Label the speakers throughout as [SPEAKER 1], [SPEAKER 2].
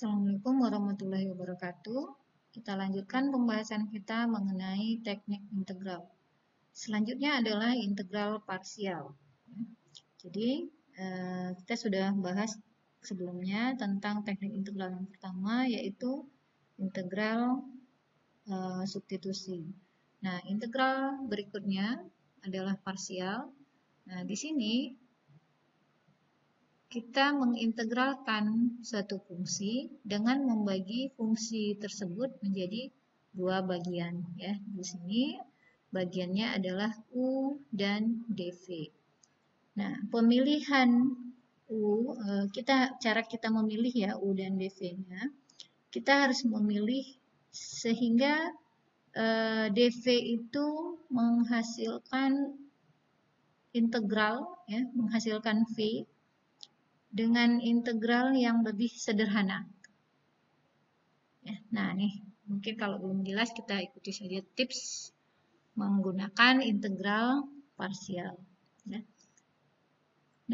[SPEAKER 1] Assalamualaikum warahmatullahi wabarakatuh. Kita lanjutkan pembahasan kita mengenai teknik integral. Selanjutnya adalah integral parsial. Jadi, kita sudah bahas sebelumnya tentang teknik integral yang pertama, yaitu integral substitusi. Nah, integral berikutnya adalah parsial. Nah, di sini kita mengintegralkan suatu fungsi dengan membagi fungsi tersebut menjadi dua bagian, ya. Di sini bagiannya adalah U dan dV. Nah, pemilihan U, cara kita memilih ya U dan dV-nya, kita harus memilih sehingga dV itu menghasilkan integral, ya, menghasilkan V dengan integral yang lebih sederhana. Ya, nah, nih mungkin kalau belum jelas kita ikuti saja tips menggunakan integral parsial. Ya.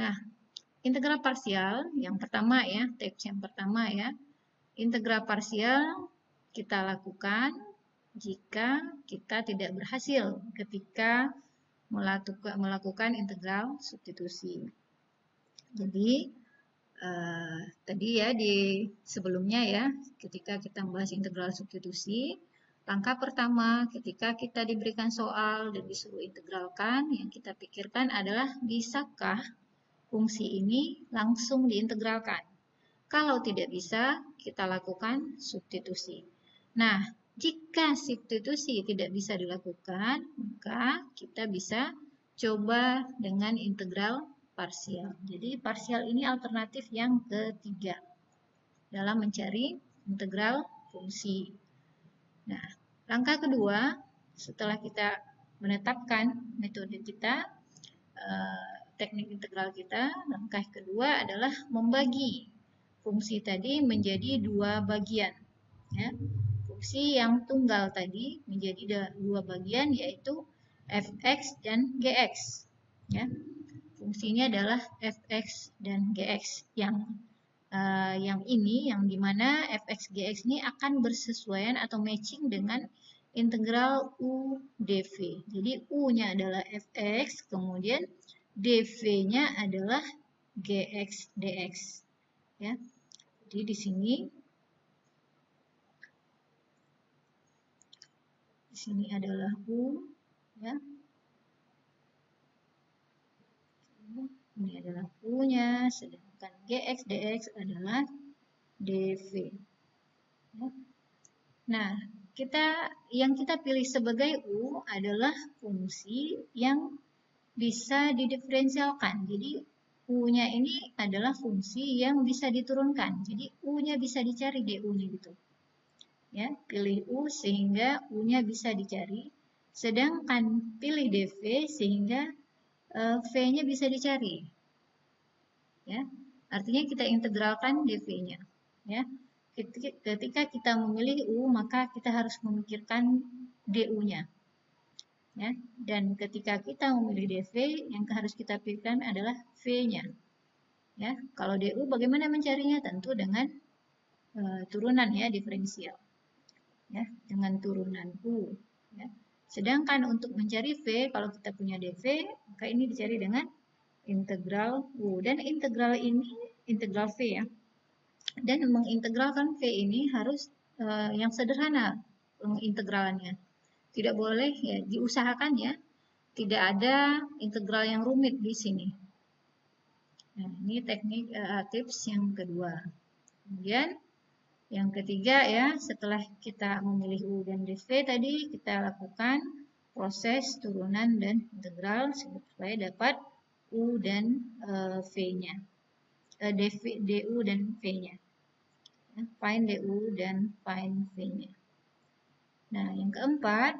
[SPEAKER 1] Nah, integral parsial yang pertama ya, tips yang pertama ya, integral parsial kita lakukan jika kita tidak berhasil ketika melakukan integral substitusi. Jadi tadi ya di sebelumnya ya, ketika kita membahas integral substitusi, langkah pertama ketika kita diberikan soal dan disuruh integralkan, yang kita pikirkan adalah bisakah fungsi ini langsung diintegralkan. Kalau tidak bisa, kita lakukan substitusi. Nah, jika substitusi tidak bisa dilakukan, maka kita bisa coba dengan integral parsial. Jadi parsial ini alternatif yang ketiga dalam mencari integral fungsi. Nah, langkah kedua setelah kita menetapkan metode kita, teknik integral kita, langkah kedua adalah membagi fungsi tadi menjadi dua bagian. Ya. Fungsi yang tunggal tadi menjadi dua bagian, yaitu fx dan gx. Ya. Fungsinya adalah fx dan gx yang ini, yang dimana fx gx ini akan bersesuaian atau matching dengan integral u dv. Jadi u-nya adalah fx, kemudian dv-nya adalah gx dx. Ya. Jadi di sini adalah u, ya. Ini adalah U-nya, sedangkan GX, DX adalah DV. Nah, yang kita pilih sebagai U adalah fungsi yang bisa didiferensialkan. Jadi, U-nya ini adalah fungsi yang bisa diturunkan. Jadi, U-nya bisa dicari DU-nya gitu. Ya, pilih U sehingga U-nya bisa dicari. Sedangkan pilih DV sehingga V-nya bisa dicari. Ya, artinya kita integralkan dV-nya. Ya, ketika kita memilih U, maka kita harus memikirkan DU-nya. Ya, dan ketika kita memilih dV, yang harus kita pikirkan adalah V-nya. Ya, kalau DU bagaimana mencarinya? Tentu dengan turunan ya, diferensial. Ya, dengan turunan U. Ya. Sedangkan untuk mencari V, kalau kita punya dV, maka ini dicari dengan integral U. Dan integral ini, integral V ya. Dan mengintegralkan V ini harus yang sederhana pengintegralannya. Tidak boleh ya, diusahakan ya, tidak ada integral yang rumit di sini. Nah, ini teknik tips yang kedua. Kemudian yang ketiga ya, setelah kita memilih U dan dV tadi, kita lakukan proses turunan dan integral supaya dapat U dan V-nya. DU dan V-nya. Ya, find DU dan find V-nya. Nah, yang keempat,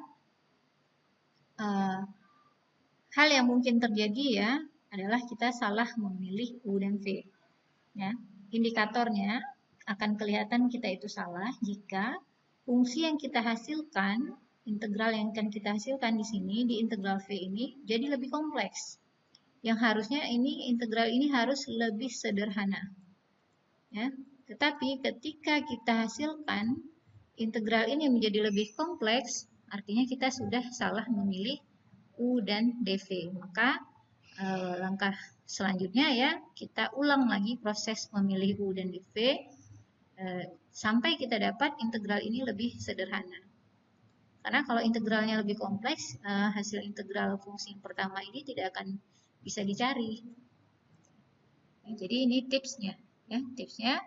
[SPEAKER 1] hal yang mungkin terjadi ya, adalah kita salah memilih U dan V. Ya, indikatornya akan kelihatan kita itu salah jika fungsi yang kita hasilkan, integral yang akan kita hasilkan di sini, di integral V ini, jadi lebih kompleks. Yang harusnya ini, integral ini harus lebih sederhana. Ya, Tetapi ketika kita hasilkan integral ini menjadi lebih kompleks, artinya kita sudah salah memilih U dan dV. Maka langkah selanjutnya ya, kita ulang lagi proses memilih U dan dV sampai kita dapat integral ini lebih sederhana. Karena kalau integralnya lebih kompleks, hasil integral fungsi yang pertama ini tidak akan bisa dicari. Jadi ini tipsnya, ya tipsnya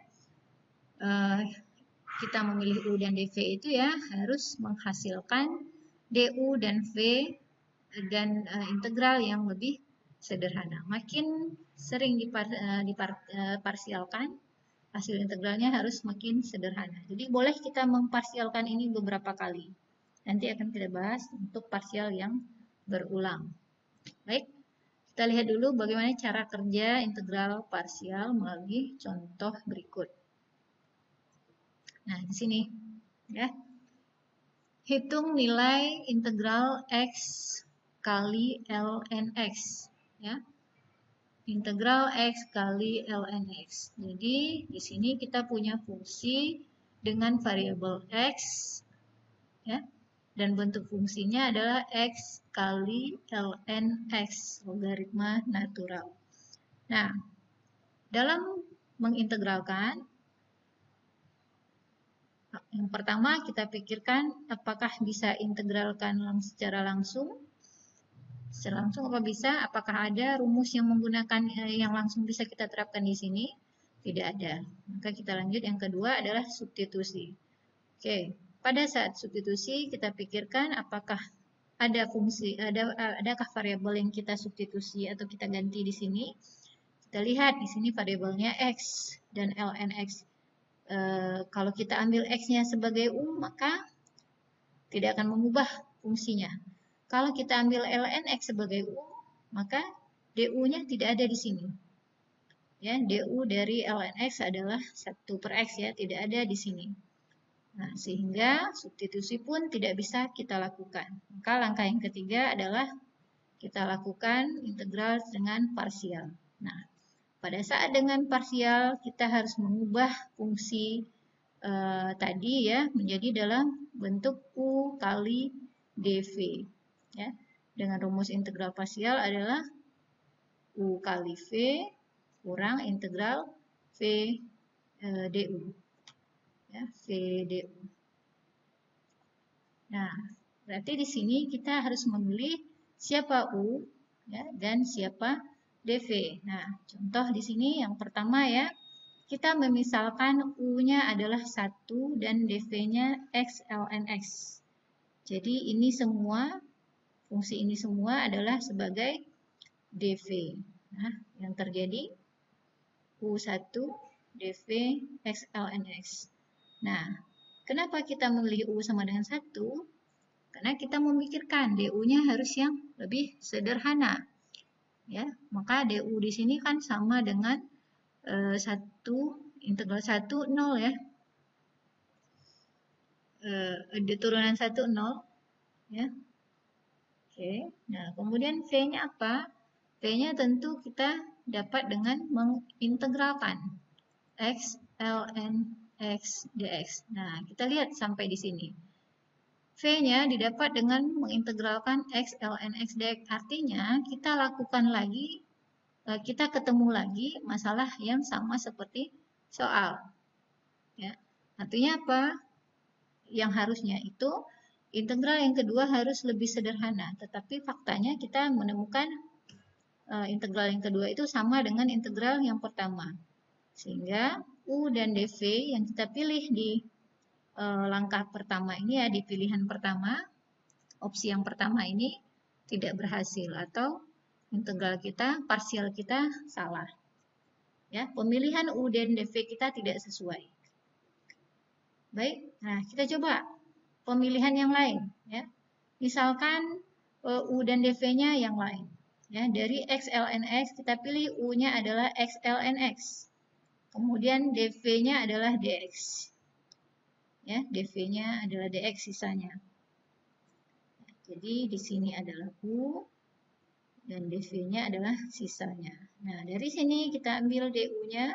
[SPEAKER 1] kita memilih U dan dV itu ya harus menghasilkan DU dan V dan integral yang lebih sederhana. Makin sering diparsialkan, hasil integralnya harus makin sederhana. Jadi boleh kita memparsialkan ini beberapa kali. Nanti akan kita bahas untuk parsial yang berulang. Baik, kita lihat dulu bagaimana cara kerja integral parsial melalui contoh berikut. Nah, di sini ya. Hitung nilai integral X kali ln X ya. Integral X kali ln X. Jadi, di sini kita punya fungsi dengan variabel X ya. Dan bentuk fungsinya adalah X kali ln X, logaritma natural. Nah, dalam mengintegralkan, yang pertama kita pikirkan apakah bisa integralkan secara langsung. Secara langsung apa bisa? Apakah ada rumus yang menggunakan yang langsung bisa kita terapkan di sini? Tidak ada. Maka kita lanjut, yang kedua adalah substitusi. Oke, pada saat substitusi kita pikirkan apakah ada fungsi, adakah variabel yang kita substitusi atau kita ganti di sini. Kita lihat di sini variabelnya X dan ln X. Kalau kita ambil X-nya sebagai U, maka tidak akan mengubah fungsinya. Kalau kita ambil ln X sebagai U, maka DU-nya tidak ada di sini. Ya, DU dari ln X adalah 1/X ya, tidak ada di sini. Nah, sehingga substitusi pun tidak bisa kita lakukan. Maka langkah yang ketiga adalah kita lakukan integral dengan parsial. Nah, pada saat dengan parsial, kita harus mengubah fungsi tadi ya menjadi dalam bentuk U kali dV. Ya. Dengan rumus integral parsial adalah U kali V kurang integral V du. Ya, V du. Nah, berarti di sini kita harus memilih siapa U ya, dan siapa dV. Nah, contoh di sini yang pertama ya, kita memisalkan U-nya adalah 1 dan dV-nya X ln X. Jadi ini semua, fungsi ini semua adalah sebagai dV. Nah, yang terjadi U1 dV X ln X. Nah, kenapa kita memilih U sama dengan 1? Karena kita memikirkan DU-nya harus yang lebih sederhana. Ya, maka DU di sini kan sama dengan 1 integral 1 0 ya. Turunan 1 0 ya. Oke. Nah, kemudian V-nya apa? V-nya tentu kita dapat dengan mengintegralkan X ln X dx. Nah, kita lihat sampai di sini. V-nya didapat dengan mengintegralkan X ln X dx. Artinya kita lakukan lagi, kita ketemu lagi masalah yang sama seperti soal. Ya. Artinya apa? Yang harusnya itu integral yang kedua harus lebih sederhana. Tetapi faktanya kita menemukan integral yang kedua itu sama dengan integral yang pertama. Sehingga U dan dV yang kita pilih di langkah pertama ini ya, di pilihan pertama, opsi yang pertama ini tidak berhasil atau integral kita, parsial kita salah. Ya, pemilihan U dan dV kita tidak sesuai. Baik, nah kita coba pemilihan yang lain ya. Misalkan U dan dV-nya yang lain. Ya, dari X ln X kita pilih U-nya adalah X ln X. Kemudian dV-nya adalah dx. Ya, dV-nya adalah dx sisanya. Jadi di sini adalah U dan dV-nya adalah sisanya. Nah, dari sini kita ambil DU-nya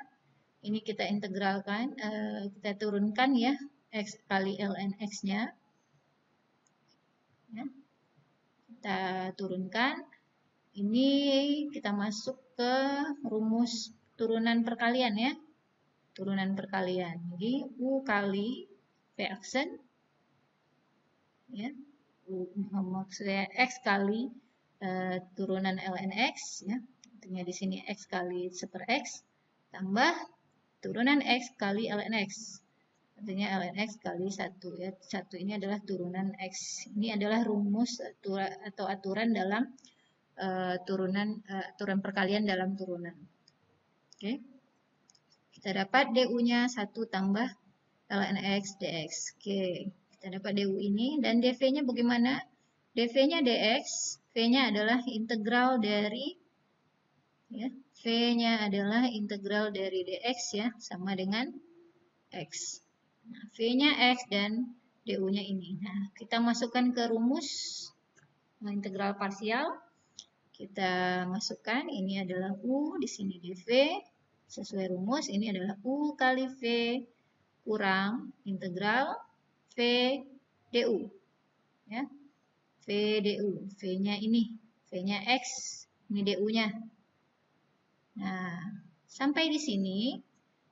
[SPEAKER 1] Ini kita integralkan, kita turunkan ya, X kali ln X-nya. Ya. Kita turunkan. Ini kita masuk ke rumus turunan perkalian ya. Turunan perkalian. Jadi U kali V aksen. Ya. Maksudnya X kali turunan ln X. Ya. Artinya di sini X kali 1/X. Tambah turunan X kali ln X. Artinya ln X kali 1 ya. 1 ini adalah turunan X. Ini adalah rumus atau aturan dalam aturan perkalian dalam turunan. Oke. Kita dapat DU-nya 1 tambah ln X dx. Oke. Kita dapat DU ini dan dV-nya bagaimana? dV-nya dx, V-nya adalah integral dari ya, V-nya adalah integral dari dx ya, sama dengan X. Nah, V-nya X dan DU-nya ini. Nah, kita masukkan ke rumus integral parsial. Kita masukkan, ini adalah U, di sini dV. Sesuai rumus, ini adalah U kali V kurang integral V DU. Ya. V DU, V-nya ini. V-nya X, ini DU-nya. Nah, sampai di sini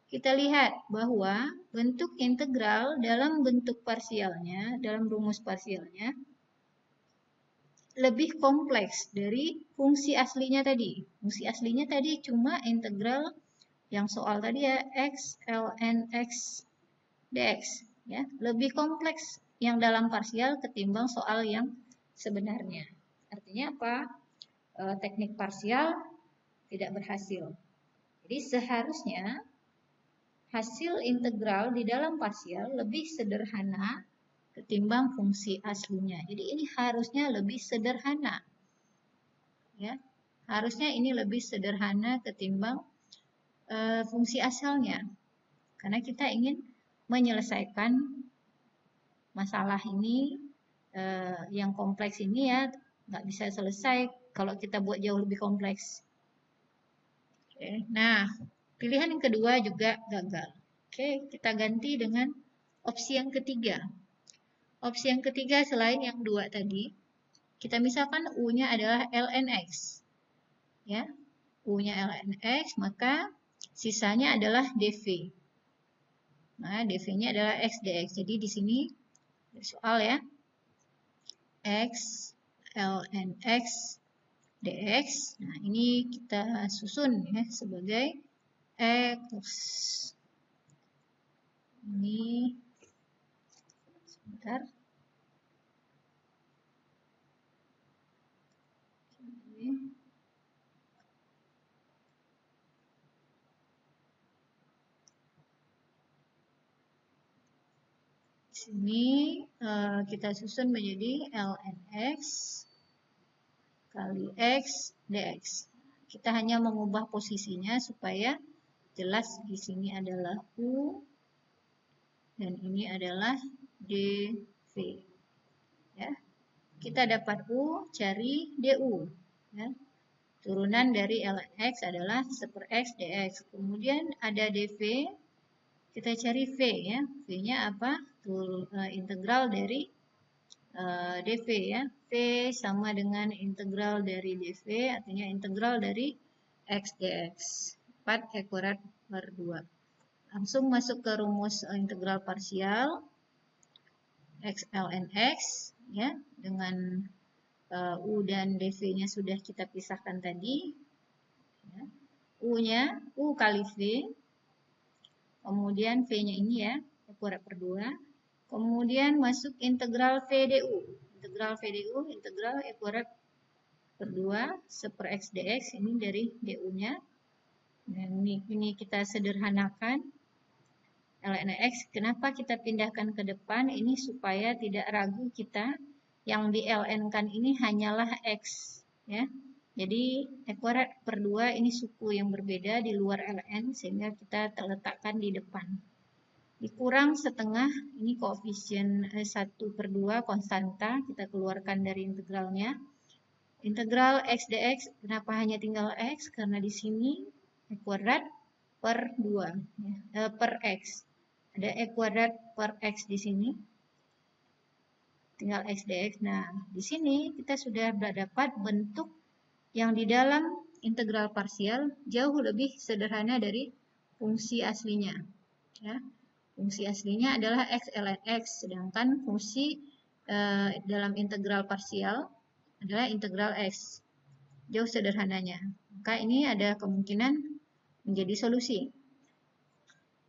[SPEAKER 1] kita lihat bahwa bentuk integral dalam bentuk parsialnya, dalam rumus parsialnya, lebih kompleks dari fungsi aslinya tadi. Fungsi aslinya tadi cuma integral yang soal tadi ya, X, ln X, dx. Ya, lebih kompleks yang dalam parsial ketimbang soal yang sebenarnya. Artinya apa? Teknik parsial tidak berhasil. Jadi seharusnya hasil integral di dalam parsial lebih sederhana ketimbang fungsi aslinya. Jadi ini harusnya lebih sederhana. Ya. Harusnya ini lebih sederhana ketimbang fungsi asalnya. Karena kita ingin menyelesaikan masalah ini yang kompleks ini ya, nggak bisa selesai kalau kita buat jauh lebih kompleks. Oke. Nah, pilihan yang kedua juga gagal. Oke, kita ganti dengan opsi yang ketiga. Opsi yang ketiga selain yang dua tadi, kita misalkan U-nya adalah ln X. Ya, U-nya ln X, maka sisanya adalah dV. Nah, dV-nya adalah X dx. Jadi di sini soal ya, X ln X dx. Nah, ini kita susun ya sebagai X. Ini sebentar. Sini kita susun menjadi ln X kali X dx. Kita hanya mengubah posisinya supaya jelas di sini adalah U dan ini adalah dV. Ya. Kita dapat U, cari DU. Ya. Turunan dari ln X adalah 1/X dx. Kemudian ada dV, kita cari V ya. V-nya apa? Integral dari dV ya. V sama dengan integral dari dV, artinya integral dari X dx. 4 E² per 2. Langsung masuk ke rumus integral parsial X ln X ya, dengan U dan dV-nya sudah kita pisahkan tadi. Ya. U-nya U kali V. Kemudian V-nya ini ya, E² per 2. Kemudian masuk integral VDU. Integral VDU, integral E² per 2 1/X dx, ini dari DU-nya. Dan ini kita sederhanakan. ln X, kenapa kita pindahkan ke depan? Ini supaya tidak ragu kita yang di ln-kan ini hanyalah X. Ya. Jadi E² per 2 ini suku yang berbeda di luar ln, sehingga kita letakkan di depan. Dikurang setengah, ini koefisien 1 per 2 konstanta, kita keluarkan dari integralnya. Integral X dx, kenapa hanya tinggal X? Karena di sini E², per 2, ya, per X. Ada E kuadrat per X di sini. Tinggal X dx. Nah, di sini kita sudah dapat bentuk yang di dalam integral parsial jauh lebih sederhana dari fungsi aslinya. Ya. Fungsi aslinya adalah X ln X, sedangkan fungsi dalam integral parsial adalah integral X. Jauh sederhananya. Maka ini ada kemungkinan menjadi solusi.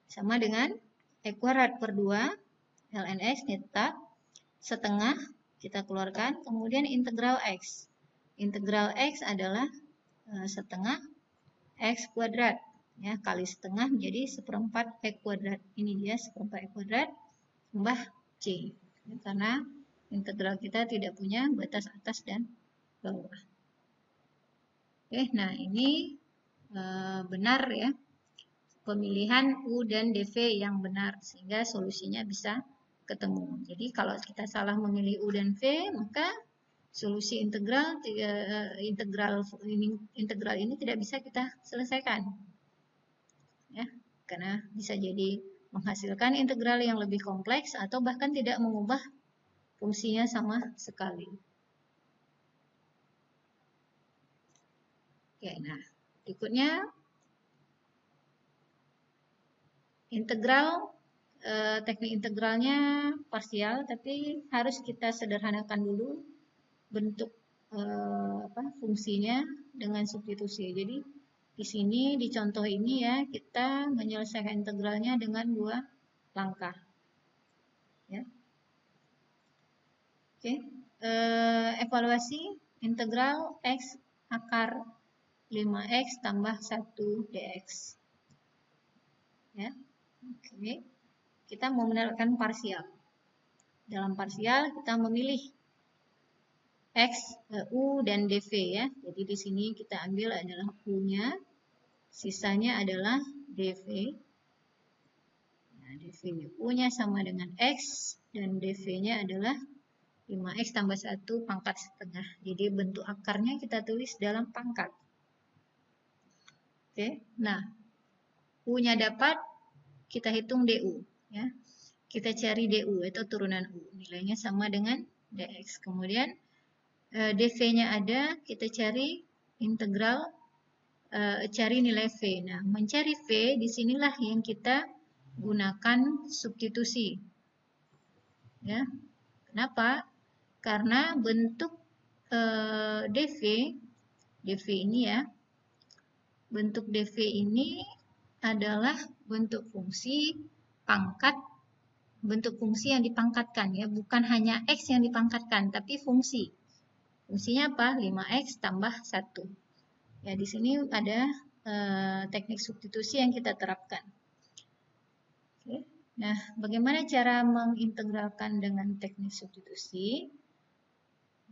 [SPEAKER 1] Sama dengan E kuadrat per 2 ln X tetap setengah kita keluarkan, kemudian integral X. Integral X adalah setengah X kuadrat. Ya, kali setengah menjadi seperempat E kuadrat. Ini dia seperempat E kuadrat tambah C. Ya, karena integral kita tidak punya batas atas dan bawah. Oke, nah ini benar ya. Pemilihan U dan DV yang benar sehingga solusinya bisa ketemu. Jadi kalau kita salah memilih U dan V, maka solusi integral ini tidak bisa kita selesaikan. Ya, karena bisa jadi menghasilkan integral yang lebih kompleks atau bahkan tidak mengubah fungsinya sama sekali. Oke, nah berikutnya integral, teknik integralnya parsial, tapi harus kita sederhanakan dulu bentuk fungsinya dengan substitusi. Jadi di sini di contoh ini ya kita menyelesaikan integralnya dengan 2 langkah. Ya. Oke, evaluasi integral X akar 5X tambah 1 dx. Ya. Oke, kita mau menerapkan parsial. Dalam parsial kita memilih X, U, dan DV ya. Jadi di sini kita ambil adalah U-nya, sisanya adalah DV. Nah, DV U-nya sama dengan X, dan DV-nya adalah 5X tambah 1 pangkat setengah. Jadi bentuk akarnya kita tulis dalam pangkat. Oke, nah U-nya dapat, kita hitung DU. Ya. Kita cari DU, itu turunan U. Nilainya sama dengan DX. Kemudian DV-nya ada, kita cari integral, cari nilai V. Nah, mencari V, disinilah yang kita gunakan substitusi. Ya, kenapa? Karena bentuk DV ini ya, bentuk DV ini adalah bentuk fungsi pangkat, bentuk fungsi yang dipangkatkan ya, bukan hanya X yang dipangkatkan, tapi fungsi. Fungsinya apa? 5X tambah 1. Ya, di sini ada teknik substitusi yang kita terapkan. Oke. Nah, bagaimana cara mengintegralkan dengan teknik substitusi?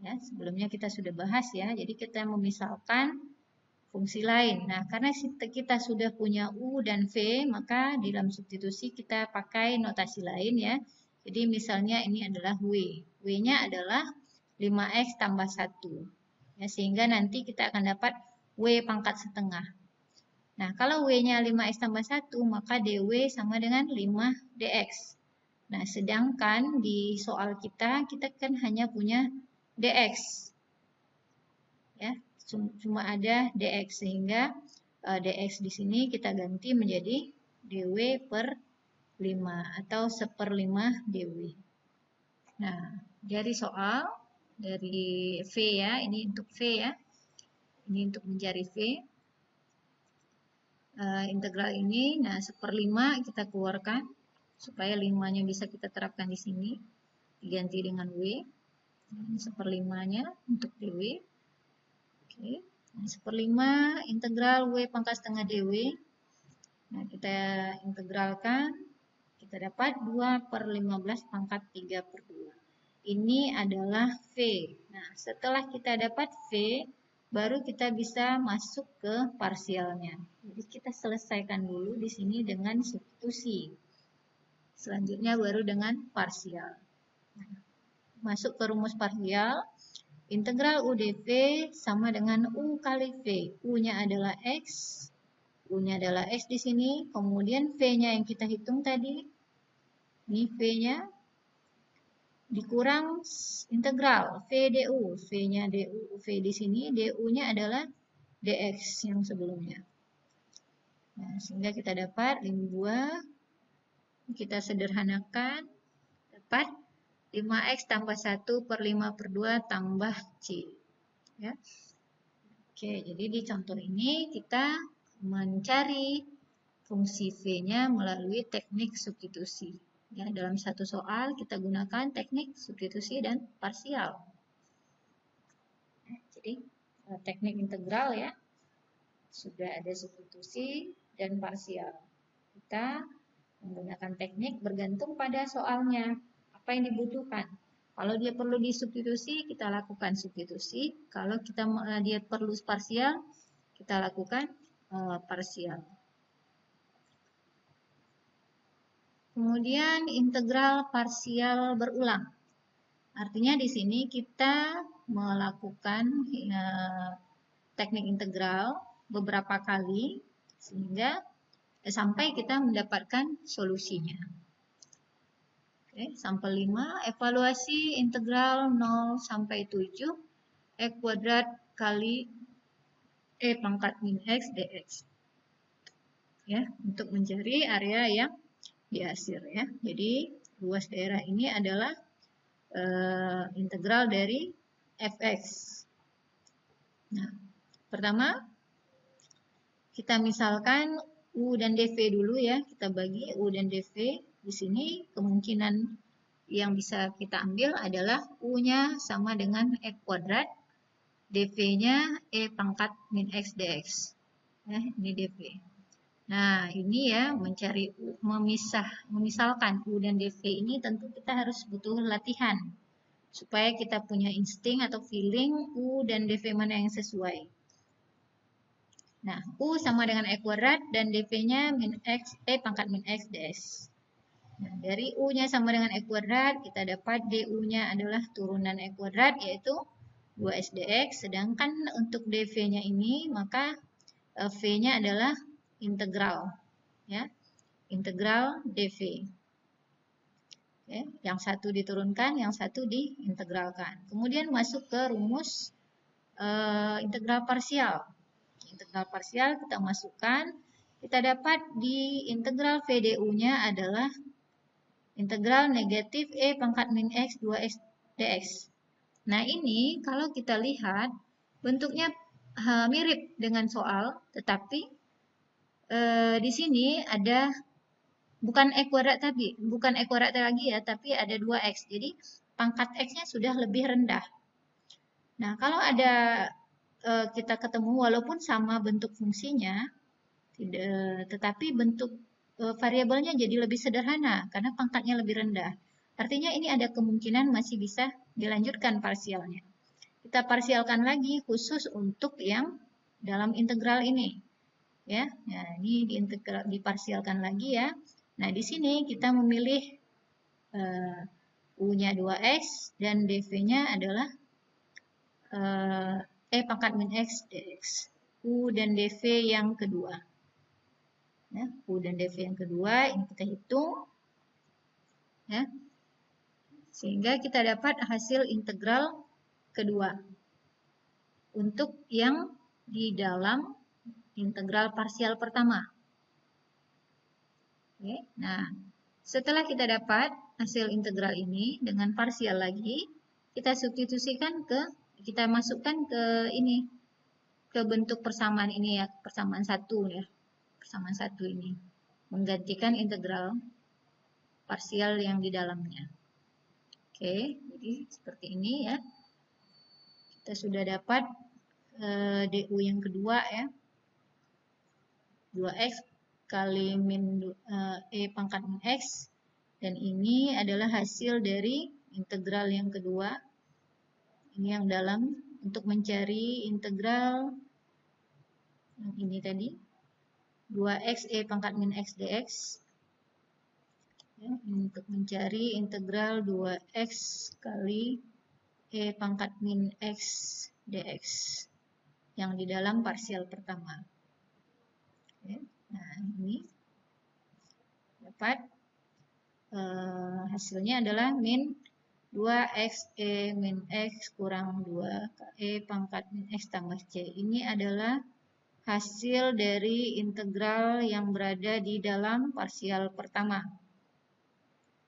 [SPEAKER 1] Ya, sebelumnya kita sudah bahas ya. Jadi kita memisalkan fungsi lain. Nah, karena kita sudah punya U dan V, maka di dalam substitusi kita pakai notasi lain ya. Jadi misalnya ini adalah W. W-nya adalah 5X tambah 1. Ya, sehingga nanti kita akan dapat W pangkat setengah. Nah, kalau W-nya 5X tambah 1, maka DW sama dengan 5DX. Nah, sedangkan di soal kita kan hanya punya DX. Ya, cuma ada DX, sehingga DX di sini kita ganti menjadi DW per 5 atau 1/5 DW. Nah, dari soal, dari V ya, ini untuk V ya, ini untuk mencari V. Integral ini, nah 1/5 kita keluarkan, supaya 5-nya bisa kita terapkan di sini, diganti dengan W. 1/5-nya untuk DW. Oke, nah, 1/5 integral W pangkat setengah DW. Nah, kita integralkan, kita dapat 2/15 pangkat 3/2. Ini adalah V. Nah, setelah kita dapat V, baru kita bisa masuk ke parsialnya. Jadi kita selesaikan dulu di sini dengan substitusi. Selanjutnya baru dengan parsial. Nah, masuk ke rumus parsial. Integral U dV sama dengan U kali V. U-nya adalah X, U-nya adalah X di sini, kemudian V-nya yang kita hitung tadi, ini V-nya, dikurang integral V du, V-nya du, V di sini, du-nya adalah dx yang sebelumnya. Nah, sehingga kita dapat 5 kita sederhanakan, dapat 5x tambah 1 per 5 per 2 tambah C. Ya. Oke, jadi di contoh ini kita mencari fungsi V-nya melalui teknik substitusi. Ya, dalam satu soal kita gunakan teknik substitusi dan parsial. Jadi teknik integral ya, sudah ada substitusi dan parsial. Kita menggunakan teknik bergantung pada soalnya, apa yang dibutuhkan. Kalau dia perlu disubstitusi, kita lakukan substitusi. Kalau dia perlu parsial, kita lakukan parsial. Kemudian integral parsial berulang. Artinya di sini kita melakukan teknik integral beberapa kali sehingga sampai kita mendapatkan solusinya. Oke, sampel 5, evaluasi integral 0 sampai 7 E kuadrat kali E pangkat min X dx. Ya, untuk mencari area yang diakhir ya. Jadi luas daerah ini adalah integral dari fx. Nah, pertama kita misalkan u dan dv dulu ya. Kita bagi u dan dv. Di sini kemungkinan yang bisa kita ambil adalah u-nya sama dengan e kuadrat, dv-nya e pangkat min x dx. Ya, ini dv. Nah, ini ya mencari memisalkan u dan dv ini tentu kita harus butuh latihan supaya kita punya insting atau feeling u dan dv mana yang sesuai. Nah, u sama dengan e kuadrat dan dv-nya min x e pangkat min x dx. Nah, dari u-nya sama dengan e kuadrat, kita dapat du-nya adalah turunan e kuadrat yaitu 2x dx, sedangkan untuk dv-nya ini maka v-nya adalah integral ya, integral dv. Oke, yang satu diturunkan, yang satu diintegralkan. Kemudian masuk ke rumus integral parsial. Integral parsial kita masukkan, kita dapat di integral VDU-nya adalah integral negatif e pangkat min x 2x dx. Nah, ini kalau kita lihat bentuknya mirip dengan soal, tetapi di sini ada bukan e kuadrat lagi ya, tapi ada 2x. Jadi pangkat x-nya sudah lebih rendah. Nah, kalau ada kita ketemu walaupun sama bentuk fungsinya, tetapi bentuk variabelnya jadi lebih sederhana karena pangkatnya lebih rendah. Artinya ini ada kemungkinan masih bisa dilanjutkan parsialnya. Kita parsialkan lagi khusus untuk yang dalam integral ini. Ya, nah ini diparsialkan lagi ya. Nah, di sini kita memilih U-nya 2x dan dv-nya adalah e pangkat min x dx. U dan dv yang kedua. Ya, U dan dv yang kedua ini kita hitung. Ya, sehingga kita dapat hasil integral kedua. Untuk yang di dalam integral parsial pertama. Oke, nah, setelah kita dapat hasil integral ini dengan parsial lagi, kita substitusikan kita masukkan ke ini, ke bentuk persamaan ini ya, persamaan satu ya, persamaan satu ini, menggantikan integral parsial yang di dalamnya. Oke, jadi seperti ini ya, kita sudah dapat du yang kedua ya, 2x kali min e pangkat min x, dan ini adalah hasil dari integral yang kedua. Ini yang dalam untuk mencari integral yang ini tadi 2x e pangkat min x dx. Ya, untuk mencari integral 2x kali e pangkat min x dx yang di dalam parsial pertama. Oke. Nah, ini dapat hasilnya adalah min 2x E min X kurang 2 E pangkat min X tambah C. Ini adalah hasil dari integral yang berada di dalam parsial pertama.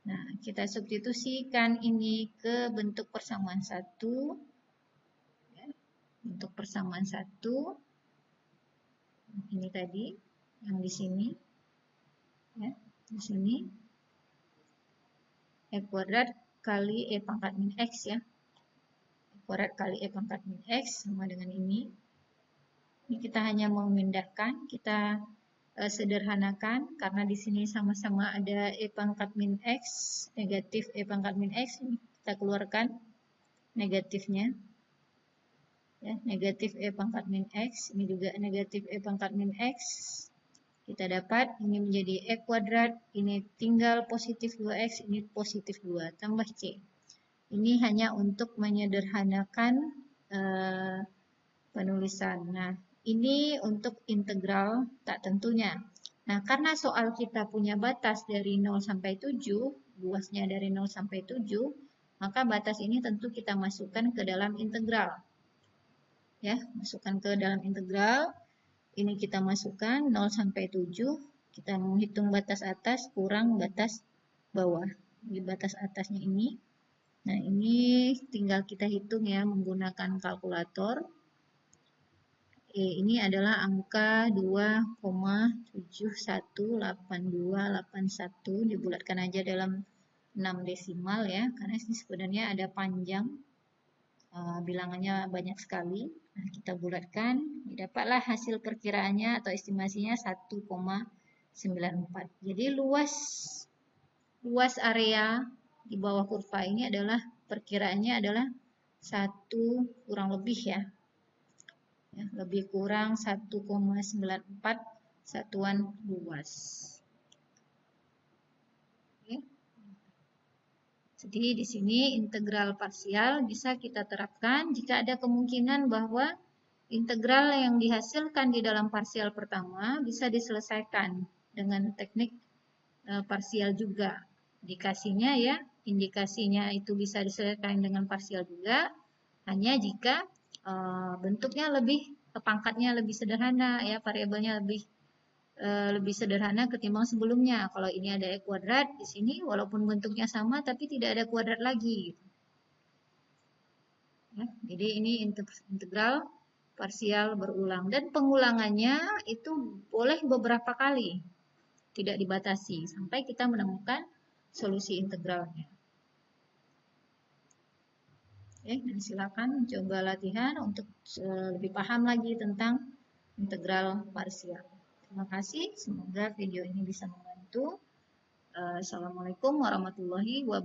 [SPEAKER 1] Nah, kita substitusikan ini ke bentuk persamaan 1. Ya, bentuk persamaan 1. Ini tadi, yang di sini. Ya, di sini. E kuadrat kali E pangkat min X ya. E kuadrat kali E pangkat min X sama dengan ini. Ini kita hanya memindahkan, kita sederhanakan karena di sini sama-sama ada E pangkat min X, negatif E pangkat min X, ini kita keluarkan negatifnya. Ya, negatif E pangkat min X, ini juga negatif E pangkat min X. Kita dapat ini menjadi E kuadrat, ini tinggal positif 2X, ini positif 2, tambah C. Ini hanya untuk menyederhanakan penulisan. Nah, ini untuk integral tak tentunya. Nah, karena soal kita punya batas dari 0 sampai 7, luasnya dari 0 sampai 7, maka batas ini tentu kita masukkan ke dalam integral. Ya, masukkan ke dalam integral. Ini kita masukkan 0 sampai 7, kita menghitung batas atas kurang batas bawah. Di batas atasnya ini. Nah, ini tinggal kita hitung ya menggunakan kalkulator. Ini adalah angka 2,718281, dibulatkan aja dalam 6 desimal ya, karena ini sebenarnya ada panjang, bilangannya banyak sekali. Nah, kita bulatkan, dapatlah hasil perkiraannya atau estimasinya 1,94. Jadi luas area di bawah kurva ini adalah perkiraannya adalah 1 kurang lebih ya. Ya, lebih kurang 1,94 satuan luas. Oke. Jadi di sini integral parsial bisa kita terapkan jika ada kemungkinan bahwa integral yang dihasilkan di dalam parsial pertama bisa diselesaikan dengan teknik parsial juga. Indikasinya itu bisa diselesaikan dengan parsial juga, hanya jika bentuknya pangkatnya lebih sederhana ya, variabelnya lebih sederhana ketimbang sebelumnya. Kalau ini ada E kuadrat di sini, walaupun bentuknya sama tapi tidak ada kuadrat lagi. Ya, jadi ini integral parsial berulang dan pengulangannya itu boleh beberapa kali, tidak dibatasi sampai kita menemukan solusi integralnya. Oke, dan silakan coba latihan untuk lebih paham lagi tentang integral parsial. Terima kasih, semoga video ini bisa membantu. Assalamualaikum warahmatullahi wabarakatuh.